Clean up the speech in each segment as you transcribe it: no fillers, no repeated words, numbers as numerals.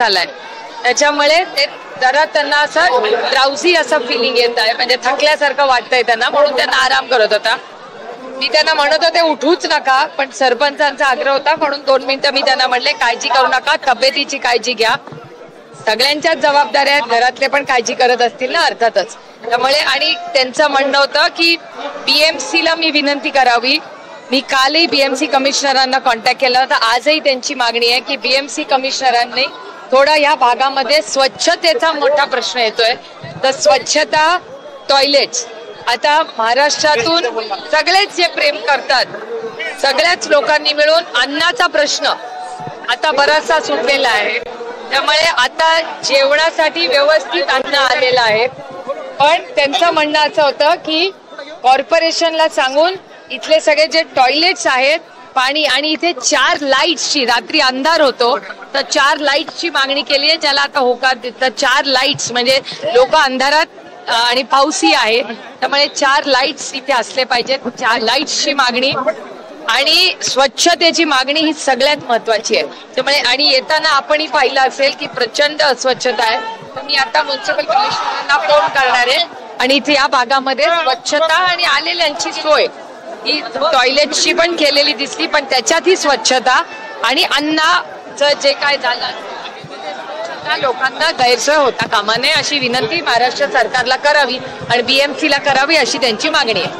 झालाय, त्याच्यामुळे ते जरा त्यांना असं ड्राउझी असं फिलिंग येत आहे, म्हणजे थकल्यासारखं वाटतंय त्यांना, म्हणून त्यांना आराम करत होता. मी त्यांना म्हणत होते उठूच नका, पण सरपंचांचा आग्रह होता म्हणून 2 मिनिटं मी त्यांना म्हणले काळजी करू नका, तब्येतीची काळजी घ्या. सगळ्यांच्याच जबाबदाऱ्या आहेत, घरातले पण काळजी करत असतील ना अर्थातच. त्यामुळे आणि त्यांचं म्हणणं होतं की बीएमसीला मी विनंती करावी. मी कालही बीएमसी कमिशनरांना कॉन्टॅक्ट केला होता. आजही त्यांची मागणी आहे की बीएमसी कमिशनरांनी थोडा या भागामध्ये स्वच्छतेचा मोठा प्रश्न येतोय, तर स्वच्छता, टॉयलेट्स. आता महाराष्ट्रातून सगळेच जे प्रेम करतात, सगळ्याच लोकांनी मिळून अन्नाचा प्रश्न आता बराचसा सुटलेला आहे. त्यामुळे आता जेवणासाठी व्यवस्थित अन्न आलेलं आहे. पण त्यांचं म्हणणं असं होतं की कॉर्पोरेशनला सांगून इथले सगळे जे टॉयलेट्स आहेत, पाणी आणि इथे 4 लाईट्सची, रात्री अंधार होतो तर 4 लाईट्सची मागणी केली आहे, ज्याला आता होकार देतात. 4 लाईट्स म्हणजे लोक अंधारात आणि पाऊसही आहे, त्यामुळे 4 लाईट्स इथे असले पाहिजेत. 4 लाईट्सची मागणी आणि स्वच्छतेची मागणी ही सगळ्यात महत्वाची आहे. त्यामुळे आणि येताना आपणही पाहिलं असेल की प्रचंड अस्वच्छता आहे. तर मी आता म्युन्सिपल कमिशनरांना फोन करणार आहे आणि इथे या भागामध्ये स्वच्छता आणि आलेल्यांची सोय ही टॉयलेटची पण केलेली दिसली, पण त्याच्यातही स्वच्छता आणि अन्नाचं जे काय झालं लोकांना गैरसोय होता कामा नये अशी विनंती महाराष्ट्र सरकारला करावी आणि बीएमसीला करावी अशी त्यांची मागणी आहे.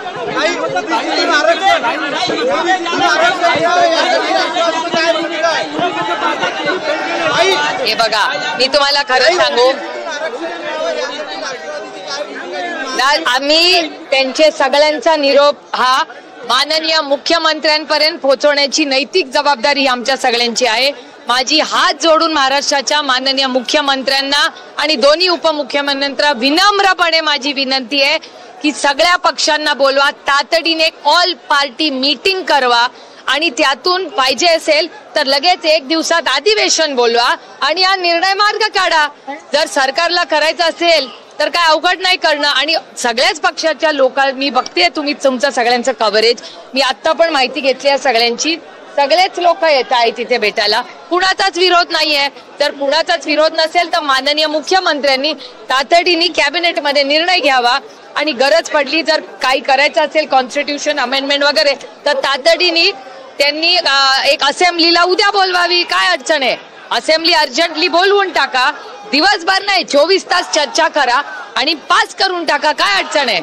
हे बघा, मी तुम्हाला खरं सांगू, आम्ही त्यांचे सगळ्यांचा निरोप हा माननीय मुख्यमंत्र्यांपर्यंत पोहोचवण्याची नैतिक जबाबदारी आमच्या सगळ्यांची आहे. माझी हात जोडून महाराष्ट्राच्या माननीय मुख्यमंत्र्यांना आणि दोन्ही उपमुख्यमंत्र्यांना विनम्रपणे माझी विनंती आहे की सगळ्या पक्षांना बोलवा, तातडीने ऑल पार्टी मीटिंग करवा आणि त्यातून पाहिजे असेल तर लगेच 1 दिवसात अधिवेशन बोलवा आणि हा निर्णय मार्ग काढा. जर सरकारला करायचं असेल तर काय अवघड नाही करणं. आणि सगळ्याच पक्षाच्या लोकांनी बघते तुम्ही तुमचं सगळ्यांचं कव्हरेज, मी आता पण माहिती घेतली आहे सगळ्यांची, सगळेच लोक येत आहेत तिथे भेटायला. कुणाचाच विरोध नाहीये. तर कुणाचाच विरोध नसेल तर माननीय मुख्यमंत्र्यांनी तातडीने कॅबिनेटमध्ये निर्णय घ्यावा आणि गरज पडली जर काही करायचं असेल कॉन्स्टिट्यूशन अमेंडमेंट वगैरे तर तातडीने त्यांनी एक असेंब्लीला उद्या बोलवावी. काय अडचण आहे? असेंब्ली अर्जंटली बोलवून टाका, दिवसभर नाही 24 तास चर्चा करा आणि पास करून टाका. काय अडचण आहे?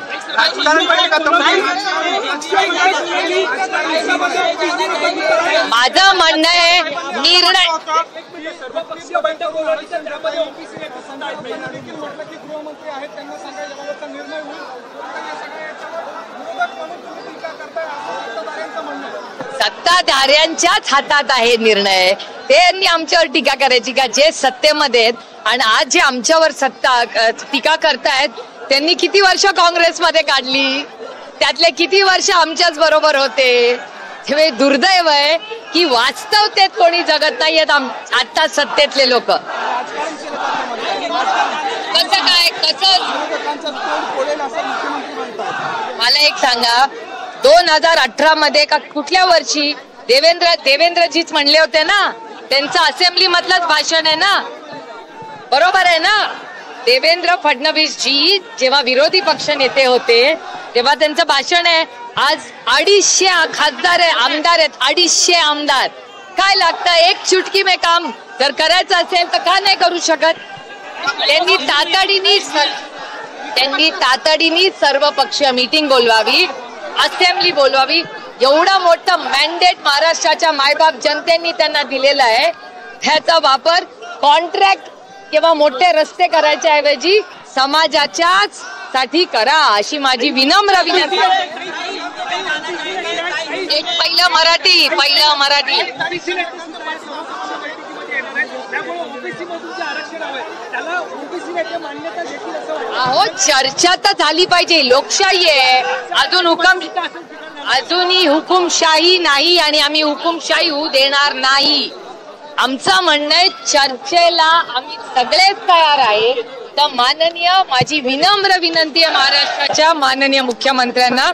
माझं म्हणणं आहे निर्णय सत्ताधाऱ्यांच्याच हातात आहे निर्णय. त्यांनी आमच्यावर टीका करायची का? जे सत्तेमध्ये आहेत आणि आज जे आमच्यावर टीका करतायत त्यांनी किती वर्ष काँग्रेसमध्ये काढली, त्यातले किती वर्ष आमच्याच बरोबर होते. हे दुर्दैव आहे की वास्तवतेत कोणी जगत नाहीयेत आता सत्तेतले लोक. कसं काय कसं मला एक सांगा, 2018 मध्ये का कुठल्या वर्षी देवेंद्रजीच म्हणले होते ना, त्यांचं असेंब्ली मधलंच भाषण आहे ना, बरोबर आहे ना? देवेंद्र फडणवीस जी जेव्हा विरोधी पक्ष नेते होते तेव्हा त्यांचं भाषण आहे. आज 250 खासदार आहे, आमदार आहेत, 250 आमदार. काय लागतं? एक चुटकी में काम जर करायचं असेल तर का नाही करू शकत? त्यांनी तातडीने सर्व पक्षीय मीटिंग बोलवावी, असेंब्ली बोलवावी. एवढा मोठं मॅन्डेट महाराष्ट्राच्या मायबाप जनतेने त्यांना दिलेला आहे, त्याचा वापर कॉन्ट्रॅक्ट किंवा मोठे रस्ते करायच्या ऐवजी समाजाच्याच साठी करा अशी माझी विनम्र विनंती. एक पहिलं मराठी अहो, चर्चा तर झाली पाहिजे. लोकशाही आहे, अजूनही हुकुमशाही नाही आणि आम्ही हुकुमशाही होऊ देणार नाही. आमचं म्हणणं आहे चर्चेला आम्ही सगळेच तयार आहे. तर माझी विनम्र विनंती आहे महाराष्ट्राच्या माननीय मुख्यमंत्र्यांना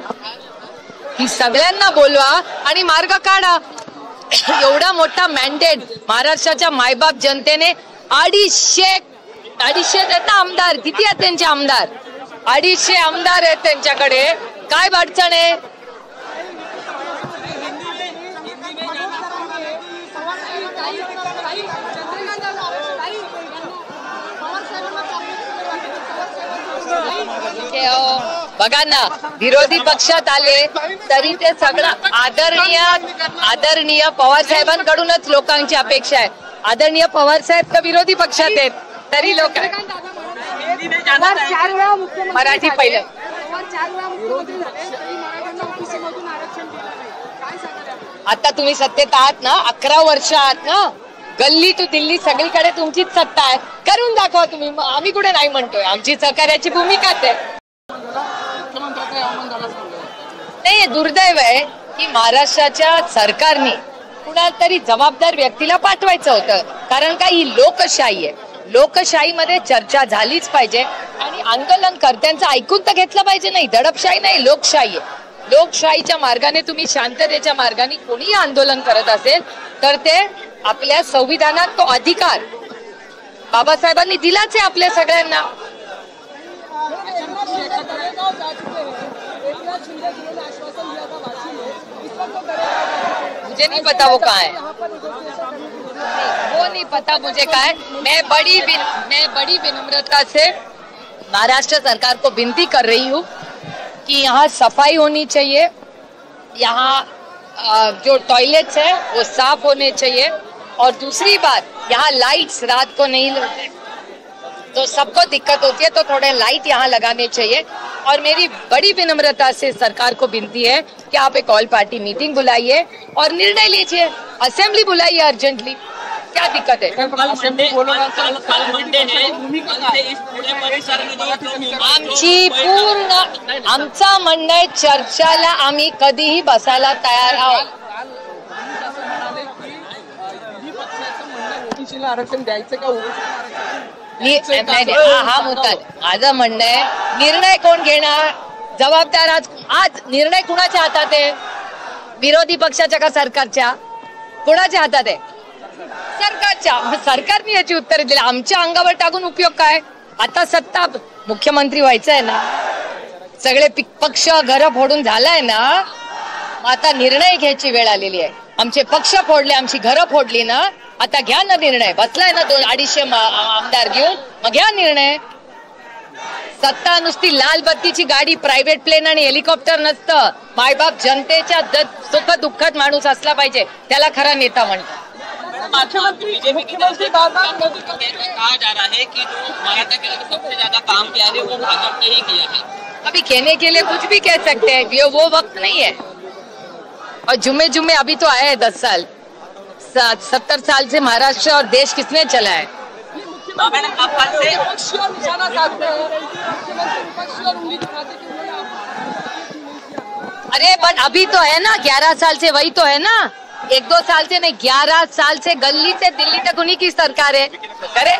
की सगळ्यांना बोलवा आणि मार्ग काढा. एवढा मोठा मॅन्डेट महाराष्ट्राच्या मायबाप जनतेने 250 आहेत ना आमदार. किती आहेत त्यांचे आमदार? 250 आमदार आहेत त्यांच्याकडे. काय अडचण आहे? बघा ना, विरोधी पक्षात आले तरी ते सगळं आदरणीय पवार साहेबांकडूनच लोकांची अपेक्षा आहे. आदरणीय पवार साहेब तर विरोधी पक्षात आहेत तरी लोक मराठी पहिलं. आता तुम्ही सत्तेत आहात ना, 11 वर्ष आहात ना, गल्ली टू दिल्ली सगळीकडे तुमचीच सत्ता आहे. करून दाखवा तुम्ही. आम्ही कुठे नाही म्हणतोय. आमची सहकार्याची भूमिकाच आहे. नाही, दुर्दैव आहे की महाराष्ट्राच्या सरकारने कुणाला तरी जबाबदार व्यक्तीला पाठवायचं होतं. कारण का ही लोकशाही आहे. लोकशाहीमध्ये चर्चा झालीच पाहिजे आणि आंदोलनकर्त्यांचं ऐकून तर घेतलं पाहिजे. नाही, दडपशाही नाही, लोकशाही आहे. लोकशाहीच्या मार्गाने तुम्ही शांततेच्या मार्गाने कोणीही आंदोलन करत असेल तर ते आपल्या संविधानात तो अधिकार बाबासाहेबांनी दिलाच आहे आपल्या सगळ्यांना. मुझे नहीं पता वो कहाँ है, वो नहीं पता मुझे कहाँ है. मैं बड़ी विनम्रता से महाराष्ट्र सरकार को विनती कर रही हूँ कि यहाँ सफाई होनी चाहिए. यहाँ जो टॉयलेट्स है वो साफ होने चाहिए. और दूसरी बात, यहाँ लाइट्स रात को नहीं लगते तो सबको दिक्कत होती है, तो थोड़े लाइट यहाँ लगाने चाहिए. और मेरी बड़ी विनम्रता से सरकार को विनती है कि आप एक ऑल पार्टी मीटिंग बुलाइए और निर्णय लीजिए. असेंबली बुलाइए अर्जेंटली. क्या दिक्कत है? आमचं म्हणणं आहे, चर्चाला आम्ही कधीही बसायला तयार आहोत. आरक्षण द्यायचं का? हा मुद्दा. माझं म्हणणं आहे, निर्णय कोण घेणार? जबाबदार आज निर्णय कुणाच्या हातात आहे? विरोधी पक्षाच्या का सरकारच्या? कुणाच्या हातात आहे? सरकारच्या. सरकारने याची उत्तर दिली. आमच्या अंगावर टाकून उपयोग काय? आता सत्ता मुख्यमंत्री व्हायचं आहे ना, सगळे पक्ष घर फोडून झालाय ना, आता निर्णय घ्यायची वेळ आलेली आहे. आमचे पक्ष फोडले, आमची घरं फोडली ना, आता घ्या ना निर्णय. बसलाय ना 250 आमदार घेऊन, मग घ्या निर्णय. सत्ता नुसती लाल बत्तीची गाडी, प्रायव्हेट प्लेन आणि हेलिकॉप्टर नसतं. मायबाप जनतेच्या सुख दुःखात माणूस असला पाहिजे, त्याला खरा नेता म्हणतात. मुख्यमंत्री कहा जा रहा है कि जो महाराष्ट्र के लिए सबसे ज्यादा काम किया है वो भाजपा ने ही किया है. अभी कहने के लिए कुछ भी कह सकते हैं, ये वो वक्त नहीं है. और जुम्मे जुम्मे अभी तो आए हैं 10 साल. 70 साल से महाराष्ट्र और देश किसने चला है? अरे बट अभी तो है ना, 11 साल से वही तो है ना. 1-2 साल से नहीं, 11 साल से गली से दिल्ली तक उन्हीं की सरकार है. करे